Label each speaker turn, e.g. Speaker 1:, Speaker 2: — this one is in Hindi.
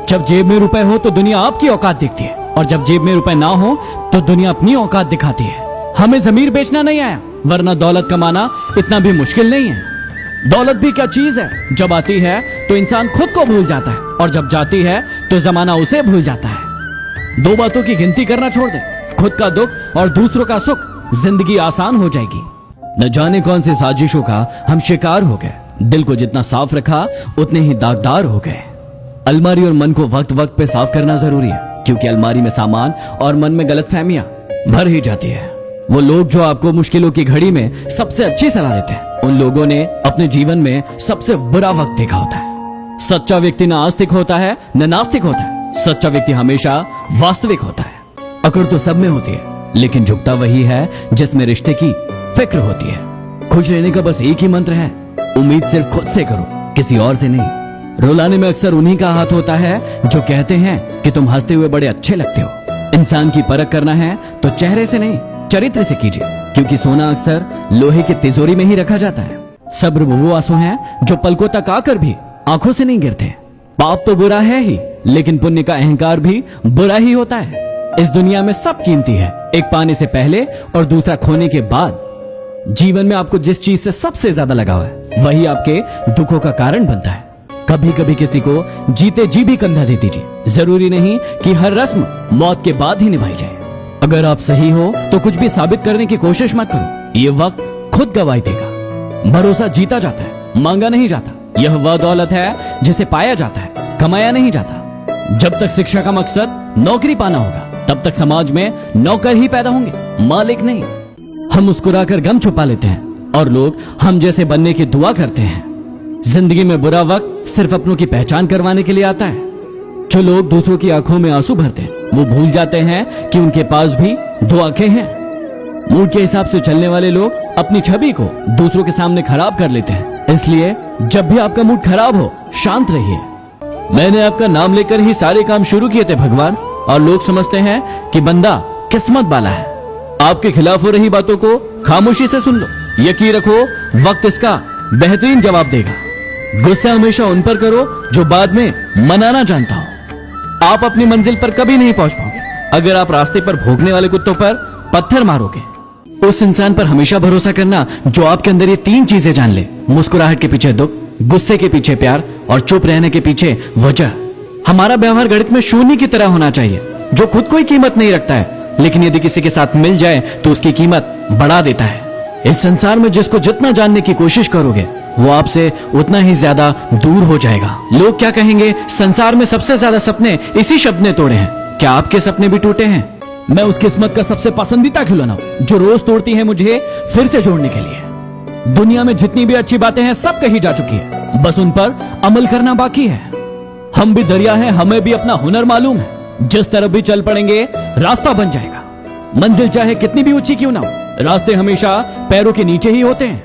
Speaker 1: जब जेब में रुपए हो तो दुनिया आपकी औकात दिखती है, और जब जेब में रुपए ना हो तो दुनिया अपनी औकात दिखाती है। हमें जमीर बेचना नहीं आया, वरना दौलत कमाना इतना भी मुश्किल नहीं है। दौलत भी क्या चीज है, जब आती है तो इंसान खुद को भूल जाता है, और जब जाती है तो जमाना उसे भूल जाता है। दो बातों की गिनती करना छोड़ दे, खुद का दुख और दूसरों का सुख, जिंदगी आसान हो जाएगी। न जाने कौन सी साजिशों का हम शिकार हो गए। दिल को जितना साफ रखा उतने ही दागदार हो गए। अलमारी और मन को वक्त वक्त पे साफ करना जरूरी है, क्योंकि अलमारी में सामान और मन में गलतफहमियां भर ही जाती है। वो लोग जो आपको मुश्किलों की घड़ी में सबसे अच्छी सलाह देते हैं, उन लोगों ने अपने जीवन में सबसे बुरा वक्त देखा होता है। सच्चा व्यक्ति न आस्तिक होता है न नास्तिक होता है। सच्चा व्यक्ति हमेशा वास्तविक होता है। अकड़ तो सब में होती है, लेकिन झुकता वही है जिसमें रिश्ते की फिक्र होती है। खुश रहने का बस एक ही मंत्र है, उम्मीद सिर्फ खुद से करो, किसी और से नहीं। रुलाने में अक्सर उन्हीं का हाथ होता है जो कहते हैं कि तुम हंसते हुए बड़े अच्छे लगते हो। इंसान की परख करना है तो चेहरे से नहीं, चरित्र से कीजिए, क्योंकि सोना अक्सर लोहे की तिजोरी में ही रखा जाता है। सब्र वो आंसू हैं जो पलकों तक आकर भी आंखों से नहीं गिरते। पाप तो बुरा है ही, लेकिन पुण्य का अहंकार भी बुरा ही होता है। इस दुनिया में सब कीमती है, एक पाने से पहले और दूसरा खोने के बाद। जीवन में आपको जिस चीज से सबसे ज्यादा लगाव है, वही आपके दुखों का कारण बनता है। कभी कभी किसी को जीते जी भी कंधा दे दीजिए। जरूरी नहीं कि हर रस्म मौत के बाद ही निभाई जाए। अगर आप सही हो तो कुछ भी साबित करने की कोशिश मत करो, ये वक्त खुद गवाही देगा। भरोसा जीता जाता है, मांगा नहीं जाता। यह वह दौलत है जिसे पाया जाता है, कमाया नहीं जाता। जब तक शिक्षा का मकसद नौकरी पाना होगा, तब तक समाज में नौकर ही पैदा होंगे, मालिक नहीं। हम मुस्कुराकर गम छुपा लेते हैं और लोग हम जैसे बनने की दुआ करते हैं। जिंदगी में बुरा वक्त सिर्फ अपनों की पहचान करवाने के लिए आता है। जो लोग दूसरों की आंखों में आंसू भरते हैं, वो भूल जाते हैं कि उनके पास भी दो आंखें हैं। मूड के हिसाब से चलने वाले लोग अपनी छवि को दूसरों के सामने खराब कर लेते हैं। इसलिए जब भी आपका मूड खराब हो, शांत रहिए। मैंने आपका नाम लेकर ही सारे काम शुरू किए थे भगवान, और लोग समझते हैं कि बंदा किस्मत वाला है। आपके खिलाफ हो रही बातों को खामोशी से सुन लो, यकीन रखो वक्त इसका बेहतरीन जवाब देगा। गुस्सा हमेशा उन पर करो जो बाद में मनाना जानता हो। आप अपनी मंजिल पर कभी नहीं पहुंच पाओगे अगर आप रास्ते पर भौंकने वाले कुत्तों पर पत्थर मारोगे। उस इंसान पर हमेशा भरोसा करना जो आपके अंदर ये तीन चीजें जान ले: मुस्कुराहट के पीछे दुख, गुस्से के पीछे प्यार, और चुप रहने के पीछे वजह। हमारा व्यवहार गणित में शून्य की तरह होना चाहिए, जो खुद कोई कीमत नहीं रखता है, लेकिन यदि किसी के साथ मिल जाए तो उसकी कीमत बढ़ा देता है। इस संसार में जिसको जितना जानने की कोशिश करोगे, वो आपसे उतना ही ज्यादा दूर हो जाएगा। लोग क्या कहेंगे, संसार में सबसे ज्यादा सपने इसी शब्द ने तोड़े हैं। क्या आपके सपने भी टूटे हैं? मैं उस किस्मत का सबसे पसंदीदा खिलौना हूं जो रोज तोड़ती है मुझे फिर से जोड़ने के लिए। दुनिया में जितनी भी अच्छी बातें हैं सब कही जा चुकी है, बस उन पर अमल करना बाकी है। हम भी दरिया हैं, हमें भी अपना हुनर मालूम है। जिस तरफ भी चल पड़ेंगे रास्ता बन जाएगा। मंजिल चाहे कितनी भी ऊंची क्यों ना हो, रास्ते हमेशा पैरों के नीचे ही होते हैं।